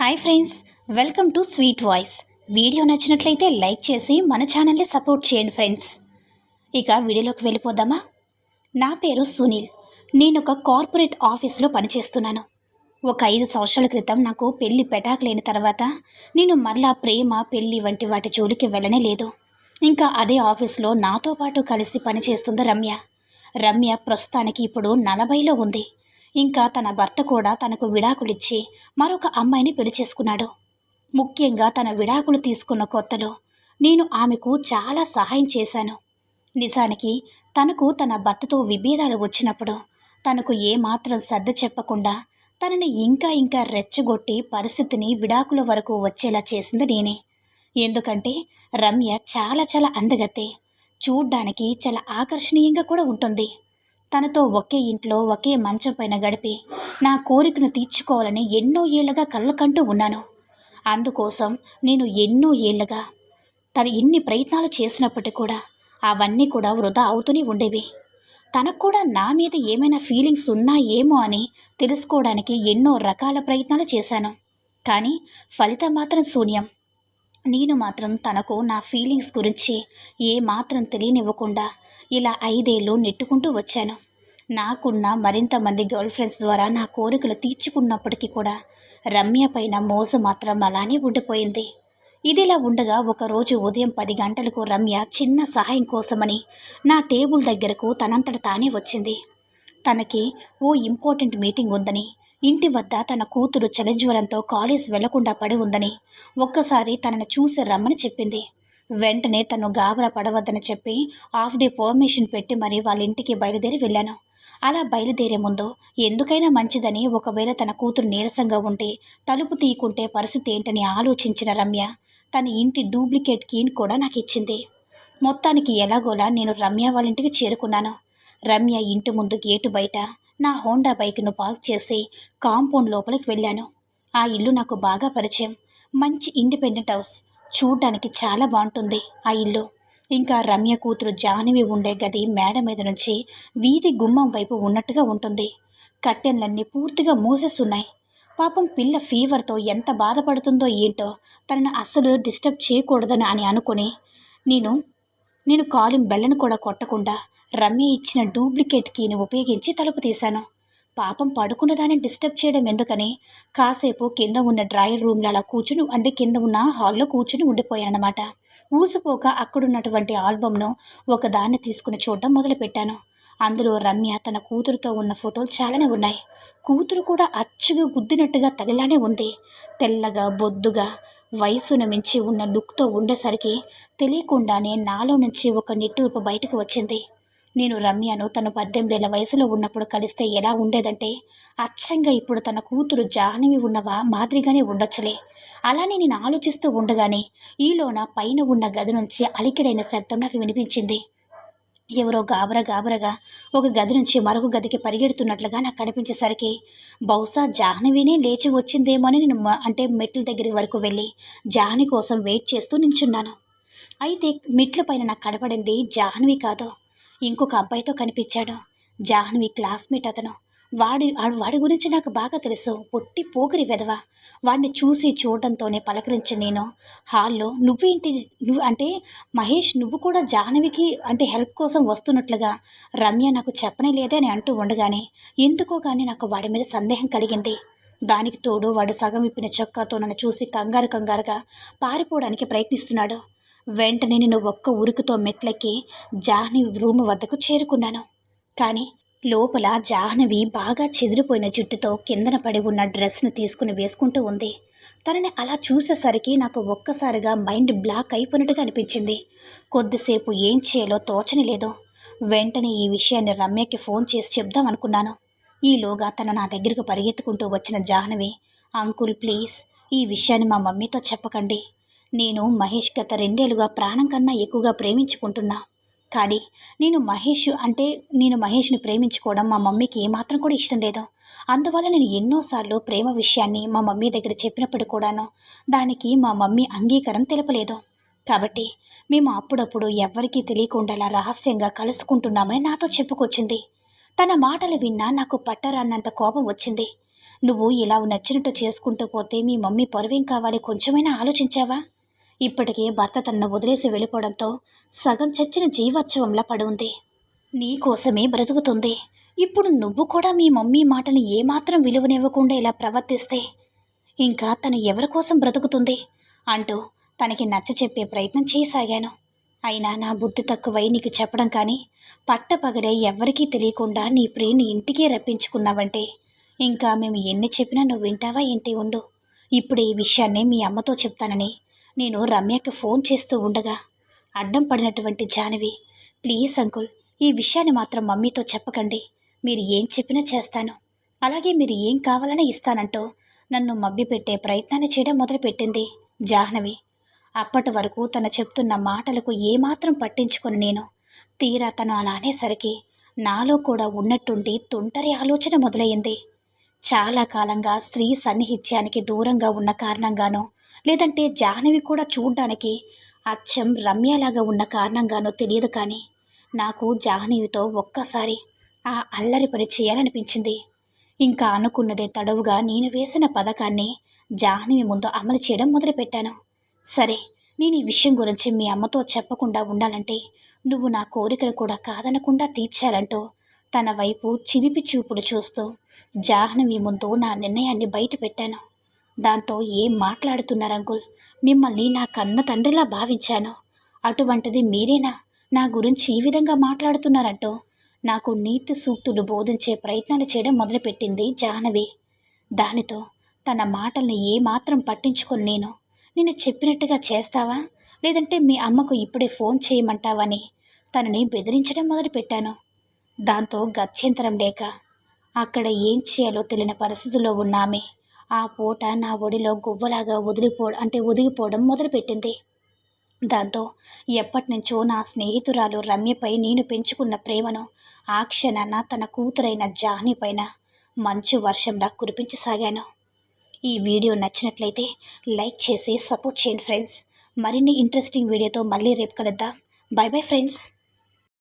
Hi friends, welcome to sweet voice. Video నచ్చినట్లయితే like చేసి మన ఛానల్ని సపోర్ట్ చేయండి ఫ్రెండ్స్. ఇక వీడియోలోకి వెళ్ళిపోదామా? నా పేరు సునీల్. నేను ఒక కార్పొరేట్ ఆఫీస్లో పనిచేస్తున్నాను. ఒక 5 సంవత్సరాల క్రితం నాకు పెళ్లి పెటాకులైన తర్వాత నేను మరలా ప్రేమ పెళ్లి వంటి వాటి జోలికి వెళ్ళనే లేదు. ఇంకా అదే ఆఫీస్లో నాతో పాటు కలిసి పనిచేస్తుంది రమ్య. రమ్య ప్రస్తుతానికి ఇప్పుడు 40లో ఉంది. ఇంకా తన భర్త కూడా తనకు విడాకులిచ్చి మరొక అమ్మాయిని పెళ్లి చేసుకున్నాడు. ముఖ్యంగా తన విడాకులు తీసుకున్న కొత్తలో నేను ఆమెకు చాలా సహాయం చేశాను. నిజానికి తనకు తన భర్తతో విభేదాలు వచ్చినప్పుడు తనకు ఏమాత్రం సర్ది చెప్పకుండా తనని ఇంకా రెచ్చగొట్టి పరిస్థితిని విడాకుల వరకు వచ్చేలా చేసింది నేనే. ఎందుకంటే రమ్య చాలా అందగతే, చూడ్డానికి చాలా ఆకర్షణీయంగా కూడా ఉంటుంది. తనతో ఒకే ఇంట్లో ఒకే మంచం పైన గడిపి నా కోరికను తీర్చుకోవాలని ఎన్నో ఏళ్లుగా కళ్ళకంటూ ఉన్నాను. అందుకోసం నేను ఎన్నో ఏళ్లుగా తను ఎన్ని ప్రయత్నాలు చేసినప్పటికీ కూడా అవన్నీ కూడా వృధా అవుతూనే ఉండేవి. తనకు కూడా నా మీద ఏమైనా ఫీలింగ్స్ ఉన్నాయేమో అని తెలుసుకోవడానికి ఎన్నో రకాల ప్రయత్నాలు చేశాను. కానీ ఫలితం మాత్రం శూన్యం. నేను మాత్రం తనకు నా ఫీలింగ్స్ గురించి ఏమాత్రం తెలియనివ్వకుండా ఇలా 5 ఏళ్ళు నెట్టుకుంటూ వచ్చాను. నాకున్న మరింత మంది గర్ల్ ఫ్రెండ్స్ ద్వారా నా కోరికలు తీర్చుకున్నప్పటికీ కూడా రమ్య పైన మోజు మాత్రం అలానే ఉండిపోయింది. ఇదిలా ఉండగా ఒకరోజు ఉదయం 10 గంటలకు రమ్య చిన్న సహాయం కోసమని నా టేబుల్ దగ్గరకు తనంతట తానే వచ్చింది. తనకి ఓ ఇంపార్టెంట్ మీటింగ్ ఉందని, ఇంటి వద్ద తన కూతురు చలిజ్వరంతో కాలేజ్ వెళ్లకుండా పడి ఉందని ఒక్కసారి తనను చూసి రమ్మని చెప్పింది. వెంటనే తను గాబరా పడవద్దని చెప్పి హాఫ్ డే పర్మిషన్ పెట్టి మరీ వాళ్ళ ఇంటికి బయలుదేరి వెళ్ళాను. అలా బయలుదేరే ముందు ఎందుకైనా మంచిదని, ఒకవేళ తన కూతురు నీరసంగా ఉంటే తలుపు తీయకుంటే పరిస్థితి ఏంటని ఆలోచించిన రమ్య తన ఇంటి డూప్లికేట్ కీని కూడా నాకు ఇచ్చింది. మొత్తానికి ఎలాగోలా నేను రమ్య వాళ్ళ ఇంటికి చేరుకున్నాను. రమ్య ఇంటి ముందు గేటు బయట నా హోండా బైక్ను పార్క్ చేసి కాంపౌండ్ లోపలికి వెళ్ళాను. ఆ ఇల్లు నాకు బాగా పరిచయం. మంచి ఇండిపెండెంట్ హౌస్, చూడ్డానికి చాలా బాగుంటుంది ఆ ఇల్లు. ఇంకా రమ్య కూతురు జాహ్నవి ఉండే గది మేడ మీద నుంచి వీధి గుమ్మం వైపు ఉన్నట్టుగా ఉంటుంది. కట్టెన్లన్నీ పూర్తిగా మూసేస్తున్నాయి. పాపం పిల్ల ఫీవర్తో ఎంత బాధపడుతుందో ఏంటో, తనను అస్సలు డిస్టర్బ్ చేయకూడదని అని అనుకుని నేను కాలింగ్ బెల్లను కూడా కొట్టకుండా రమ్య ఇచ్చిన డూప్లికేట్ కీని ఉపయోగించి తలుపు తీశాను. పాపం పడుకున్న దాన్ని డిస్టర్బ్ చేయడం ఎందుకని కాసేపు కింద ఉన్న డ్రాయర్ రూమ్లో అలా కూర్చుని కింద ఉన్న హాల్లో కూర్చుని ఉండిపోయానమాట. ఊసిపోక అక్కడున్నటువంటి ఆల్బమ్ను ఒకదాన్ని తీసుకుని చూడడం మొదలుపెట్టాను. అందులో రమ్య తన కూతురుతో ఉన్న ఫోటోలు చాలానే ఉన్నాయి. కూతురు కూడా అచ్చుగా గుద్దినట్టుగా తగిలానే ఉంది. తెల్లగా బొద్దుగా వయసును మించి ఉన్న లుక్తో ఉండేసరికి తెలియకుండానే నాలో నుంచి ఒక నిట్టూర్పు బయటకు వచ్చింది. నేను రమ్యను తను 18 ఏళ్ల వయసులో ఉన్నప్పుడు కలిస్తే ఎలా ఉండేదంటే, అచ్చంగా ఇప్పుడు తన కూతురు జాహ్నవి ఉన్నవా మాదిరిగానే ఉండొచ్చులే. అలానే నేను ఆలోచిస్తూ ఉండగానే ఈలోన పైన ఉన్న గది నుంచి అలికిడైన శబ్దం నాకు వినిపించింది. ఎవరో గాబరగా ఒక గది నుంచి మరొక గదికి పరిగెడుతున్నట్లుగా నాకు కనిపించేసరికి బహుశా జాహ్నవినే లేచి వచ్చిందేమో అని నేను మెట్ల దగ్గర వరకు వెళ్ళి జాహ్నవి కోసం వెయిట్ చేస్తూ నించున్నాను. అయితే మెట్ల పైన నాకు కనపడింది జాహ్నవి కాదు, ఇంకొక అబ్బాయితో కనిపించాడు. జాహ్నవి క్లాస్మేట్ అతను. వాడి గురించి నాకు బాగా తెలుసు. పొట్టి పోకిరి వెధవ. వాడిని చూడడంతోనే పలకరించి నేను హాల్లో మహేష్ నువ్వు కూడా జాహ్నవికి హెల్ప్ కోసం వస్తున్నట్లుగా రమ్య నాకు చెప్పనే లేదే అని అంటూ ఉండగానే ఎందుకో కానీ నాకు వాడి మీద సందేహం కలిగింది. దానికి తోడు వాడు సగం విప్పిన చొక్కాతో నన్ను చూసి కంగారుగా పారిపోవడానికి ప్రయత్నిస్తున్నాడు. వెంటనే నేను ఒక్క ఉరుకుతో మెట్లెక్కి జాహ్నవి రూమ్ వద్దకు చేరుకున్నాను. కానీ లోపల జాహ్నవి బాగా చెదిరిపోయిన జుట్టుతో కిందన పడి ఉన్న డ్రెస్ను తీసుకుని వేసుకుంటూ ఉంది. తనని అలా చూసేసరికి నాకు ఒక్కసారిగా మైండ్ బ్లాక్ అయిపోయినట్టుగా అనిపించింది. కొద్దిసేపు ఏం చేయాలో తోచని లేదు. వెంటనే ఈ విషయాన్ని రమ్యకి ఫోన్ చేసి చెప్దాం అనుకున్నాను. ఈలోగా తన నా దగ్గరకు పరిగెత్తుకుంటూ వచ్చిన జాహ్నవి, అంకుల్ ప్లీజ్ ఈ విషయాన్ని మా మమ్మీతో చెప్పకండి. నేను మహేష్ గత 2 ఏళ్లుగా ప్రాణం కన్నా ఎక్కువగా ప్రేమించుకుంటున్నా. కానీ నేను మహేష్ని ప్రేమించుకోవడం మా మమ్మీకి ఏమాత్రం కూడా ఇష్టం లేదు. అందువల్ల నేను ఎన్నోసార్లు ప్రేమ విషయాన్ని మా మమ్మీ దగ్గర చెప్పినప్పుడు కూడాను దానికి మా మమ్మీ అంగీకారం తెలపలేదు. కాబట్టి మేము అప్పుడప్పుడు ఎవ్వరికీ తెలియకుండా అలా రహస్యంగా కలుసుకుంటున్నామని నాతో చెప్పుకొచ్చింది. తన మాటలు విన్నా నాకు పట్టరాన్నంత కోపం వచ్చింది. నువ్వు ఇలా నచ్చినట్టు చేసుకుంటూ పోతే మీ మమ్మీ పరువేం కావాలి, కొంచెమైనా ఆలోచించావా? ఇప్పటికే భర్త తనను వదిలేసి వెళ్ళిపోవడంతో సగం చచ్చిన జీవోత్సవంలా పడి ఉంది. నీ కోసమే బ్రతుకుతుంది. ఇప్పుడు నువ్వు కూడా మీ మమ్మీ మాటను ఏమాత్రం విలువనివ్వకుండా ఇలా ప్రవర్తిస్తే ఇంకా తను ఎవరి కోసం బ్రతుకుతుంది అంటూ తనకి నచ్చ చెప్పే ప్రయత్నం చేయసాగాను. అయినా నా బుద్ధి తక్కువై నీకు చెప్పడం కానీ, పట్టపగలే ఎవ్వరికీ తెలియకుండా నీ ప్రియుని ఇంటికే రప్పించుకున్నావంటే ఇంకా మేము ఎన్ని చెప్పినా నువ్వు వింటావా ఏంటి? ఉండు, ఇప్పుడు ఈ విషయాన్ని మీ అమ్మతో చెప్తానని నేను రమ్యకి ఫోన్ చేస్తూ ఉండగా అడ్డం పడినటువంటి జానవి, ప్లీజ్ అంకుల్, ఈ విషయాన్ని మాత్రం మమ్మీతో చెప్పకండి. మీరు ఏం చెప్పినా చేస్తాను, అలాగే మీరు ఏం కావాలని ఇస్తానంటూ నన్ను మభ్యపెట్టే ప్రయత్నాన్ని చేయడం మొదలుపెట్టింది జాహ్నవి. అప్పటి వరకు తను చెప్తున్న మాటలకు ఏమాత్రం పట్టించుకొని నేను తీరా తను అలా అనేసరికి నాలో కూడా ఉన్నట్టుండి తుంటరి ఆలోచన మొదలయ్యింది. చాలా కాలంగా స్త్రీ సన్నిహిత్యానికి దూరంగా ఉన్న కారణంగానో, లేదంటే జాహ్నవి కూడా చూడ్డానికి అచ్చం రమ్యలాగా ఉన్న కారణంగానో తెలియదు, కానీ నాకు జాహ్నవితో ఒక్కసారి ఆ అల్లరి పని చేయాలనిపించింది. ఇంకా అనుకున్నదే తడవుగా నేను వేసిన పథకాన్ని జాహ్నవి ముందు అమలు చేయడం మొదలుపెట్టాను. సరే, నేను ఈ విషయం గురించి మీ అమ్మతో చెప్పకుండా ఉండాలంటే నువ్వు నా కోరికను కూడా కాదనకుండా తీర్చాలంటూ తన వైపు చిలిపి చూపులు చూస్తూ జాహ్నవి ముందు నా నిర్ణయాన్ని బయట పెట్టాను. దాంతో ఏం మాట్లాడుతున్నారు అంకుల్? మిమ్మల్ని నా కన్న తండ్రిలా భావించాను, అటువంటిది మీరేనా నా గురించి ఈ విధంగా మాట్లాడుతున్నారంటూ నాకు నీతి సూక్తులు బోధించే ప్రయత్నాలు చేయడం మొదలుపెట్టింది జాహ్నవి. దానితో తన మాటల్ని ఏమాత్రం పట్టించుకొని నేను చెప్పినట్టుగా చేస్తావా, లేదంటే మీ అమ్మకు ఇప్పుడే ఫోన్ చేయమంటావని తనని బెదిరించడం మొదలుపెట్టాను. దాంతో గత్యంతరం లేక అక్కడ ఏం చేయాలో తెలియని పరిస్థితుల్లో ఉన్న ఆమె ఆ పూట నా ఒడిలో గువ్వలాగా ఒదిగిపోవడం మొదలుపెట్టింది. దాంతో ఎప్పటినుంచో నా స్నేహితురాలు రమ్యపై నేను పెంచుకున్న ప్రేమను ఆ క్షణాన తన కూతురైన జాహ్నవి పైన మంచు వర్షంలా కురిపించసాగాను. ఈ వీడియో నచ్చినట్లయితే లైక్ చేసి సపోర్ట్ చేయండి ఫ్రెండ్స్. మరిన్ని ఇంట్రెస్టింగ్ వీడియోతో మళ్ళీ రేపు కలుద్దాం. By bye friends.